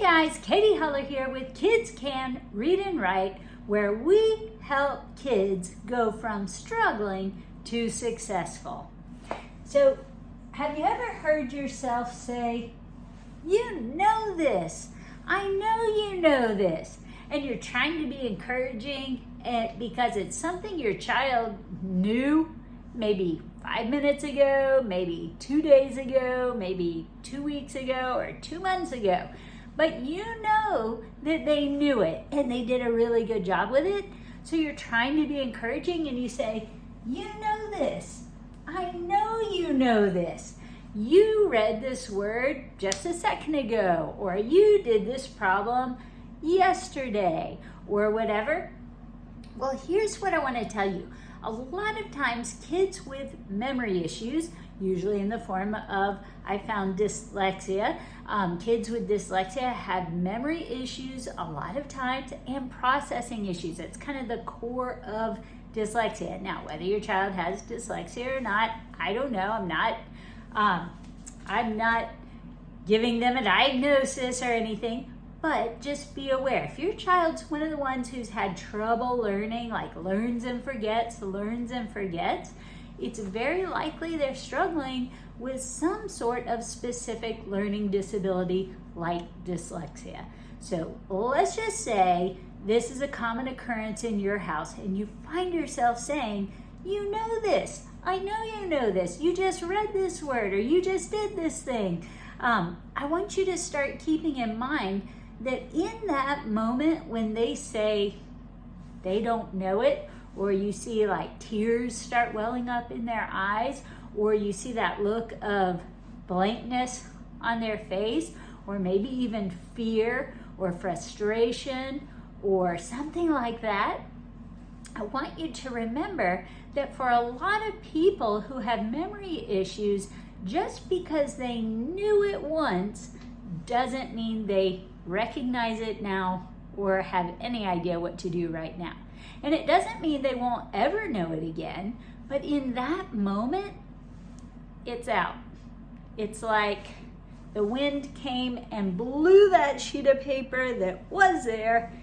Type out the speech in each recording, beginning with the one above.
guys, Katie Huller here with Kids Can Read and Write, where we help kids go from struggling to successful. So, have you ever heard yourself say, "You know this, I know you know this," and you're trying to be encouraging because it's something your child knew maybe 5 minutes ago, maybe 2 days ago, maybe 2 weeks ago, or 2 months ago. But you know that they knew it and they did a really good job with it. So you're trying to be encouraging and you say, "You know this. I know you know this. You read this word just a second ago," or "You did this problem yesterday," or whatever. Well, here's what I want to tell you. A lot of times kids with memory issues, usually in the form of, I found dyslexia, kids with dyslexia have memory issues a lot of times and processing issues. It's kind of the core of dyslexia. Now, whether your child has dyslexia or not, I don't know. I'm not giving them a diagnosis or anything. But just be aware, if your child's one of the ones who's had trouble learning, like learns and forgets, it's very likely they're struggling with some sort of specific learning disability like dyslexia. So let's just say this is a common occurrence in your house and you find yourself saying, "You know this, I know you know this, you just read this word or you just did this thing." I want you to start keeping in mind that in that moment when they say they don't know it, or you see like tears start welling up in their eyes, or you see that look of blankness on their face, or maybe even fear or frustration or something like that, I want you to remember that for a lot of people who have memory issues, just because they knew it once doesn't mean they recognize it now or have any idea what to do right now. And it doesn't mean they won't ever know it again, but in that moment, it's out. It's like the wind came and blew that sheet of paper that was there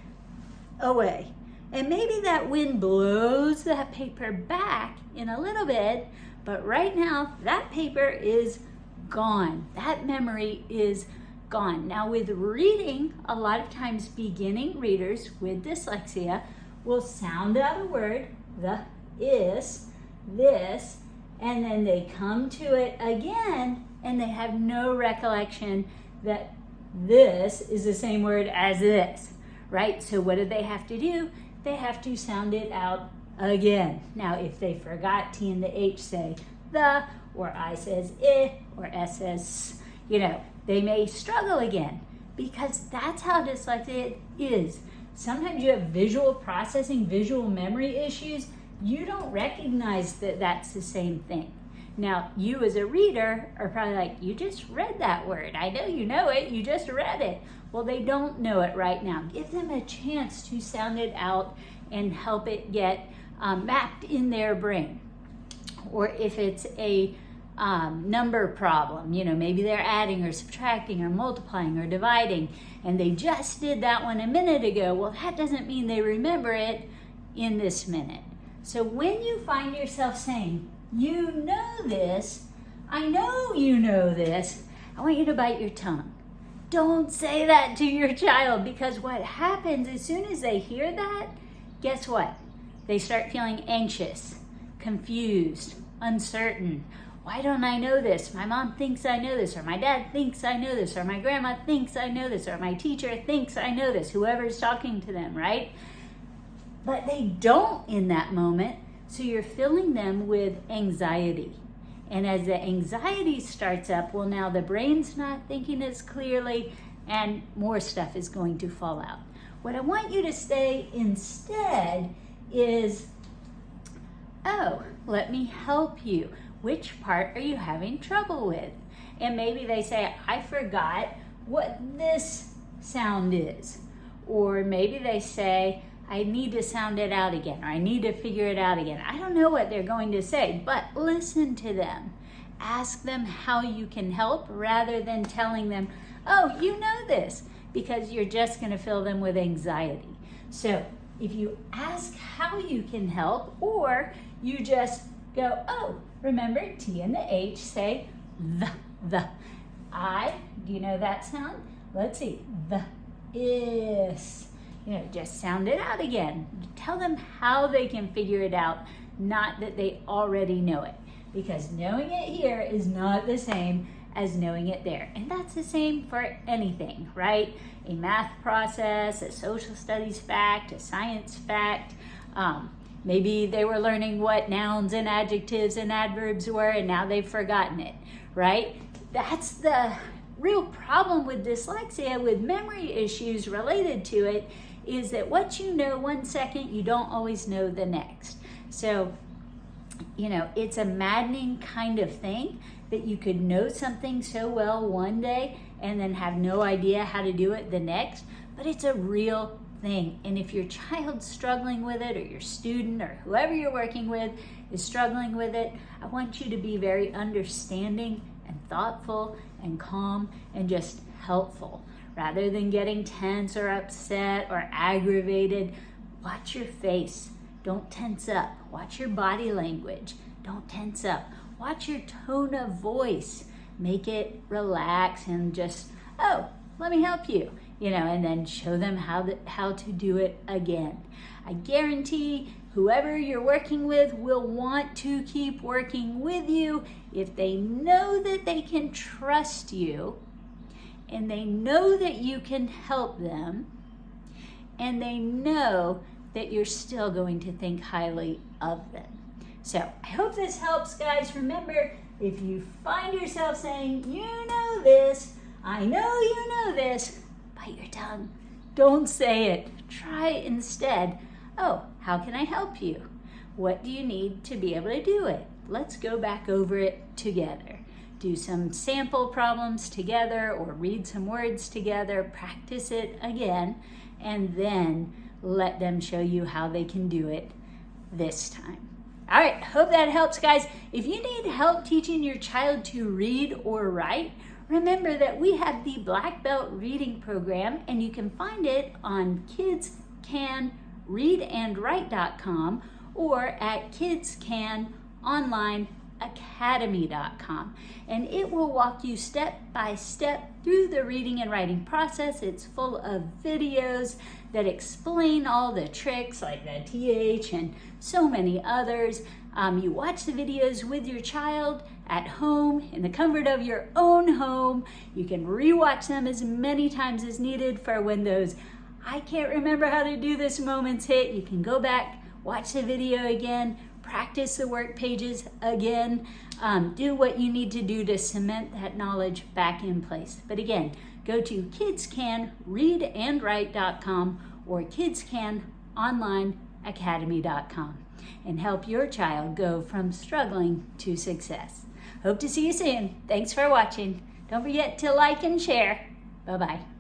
away. And maybe that wind blows that paper back in a little bit, but right now that paper is gone. That memory is gone. Now with reading, a lot of times beginning readers with dyslexia will sound out a word, the is, this, and then they come to it again and they have no recollection that this is the same word as this, right? So what do they have to do? They have to sound it out again. Now if they forgot T and the H say the, or I says I, or S says, they may struggle again because that's how dyslexia is. Sometimes you have visual processing, visual memory issues. You don't recognize that that's the same thing. Now, you as a reader are probably like, "You just read that word. I know you know it. You just read it." Well, they don't know it right now. Give them a chance to sound it out and help it get mapped in their brain. Or if it's a number problem, maybe they're adding or subtracting or multiplying or dividing, and they just did that one a minute ago. Well, that doesn't mean they remember it in this minute. So when you find yourself saying, "You know this, I know you know this," I want you to bite your tongue. Don't say that to your child, because what happens as soon as they hear that, guess what? They start feeling anxious, confused, uncertain. "Why don't I know this? My mom thinks I know this, or my dad thinks I know this, or my grandma thinks I know this, or my teacher thinks I know this," whoever's talking to them, right? But they don't in that moment, so you're filling them with anxiety. And as the anxiety starts up, well, now the brain's not thinking as clearly, and more stuff is going to fall out. What I want you to say instead is, "Oh, let me help you. Which part are you having trouble with?" And maybe they say, "I forgot what this sound is." Or maybe they say, "I need to sound it out again," or "I need to figure it out again." I don't know what they're going to say, but listen to them. Ask them how you can help rather than telling them, "Oh, you know this. because you're just going to fill them with anxiety. So if you ask how you can help, or you just go, oh, remember T and the H, say the. I, do you know that sound? Let's see, the is. Just sound it out again. Tell them how they can figure it out, not that they already know it. Because knowing it here is not the same as knowing it there. And that's the same for anything, right? A math process, a social studies fact, a science fact. Maybe they were learning what nouns and adjectives and adverbs were, and now they've forgotten it, right? That's the real problem with dyslexia, with memory issues related to it, is that what you know 1 second, you don't always know the next. So, it's a maddening kind of thing that you could know something so well one day and then have no idea how to do it the next, but it's a real thing. And if your child's struggling with it, or your student, or whoever you're working with is struggling with it, I want you to be very understanding and thoughtful and calm and just helpful. Rather than getting tense or upset or aggravated, watch your face. Don't tense up. Watch your body language. Don't tense up. Watch your tone of voice. Make it relax and just, oh, let me help you, and then show them how to do it again. I guarantee whoever you're working with will want to keep working with you if they know that they can trust you, and they know that you can help them, and they know that you're still going to think highly of them. So I hope this helps, guys. Remember, if you find yourself saying, you know this, I know you know this, bite your tongue. Don't say it. Try instead, oh, how can I help you? What do you need to be able to do it? Let's go back over it together. Do some sample problems together, or read some words together, practice it again, and then let them show you how they can do it this time. All right, hope that helps, guys. If you need help teaching your child to read or write, remember that we have the Black Belt Reading Program, and you can find it on kidscanreadandwrite.com or at kidscanonlineacademy.com. And it will walk you step by step through the reading and writing process. It's full of videos that explain all the tricks like the TH and so many others. You watch the videos with your child at home, in the comfort of your own home. You can rewatch them as many times as needed for when those I can't remember how to do this moments hit. You can go back, watch the video again, practice the work pages again, do what you need to do to cement that knowledge back in place. But again, go to kidscanreadandwrite.com or kidscanonlineacademy.com and help your child go from struggling to success. Hope to see you soon. Thanks for watching. Don't forget to like and share. Bye-bye.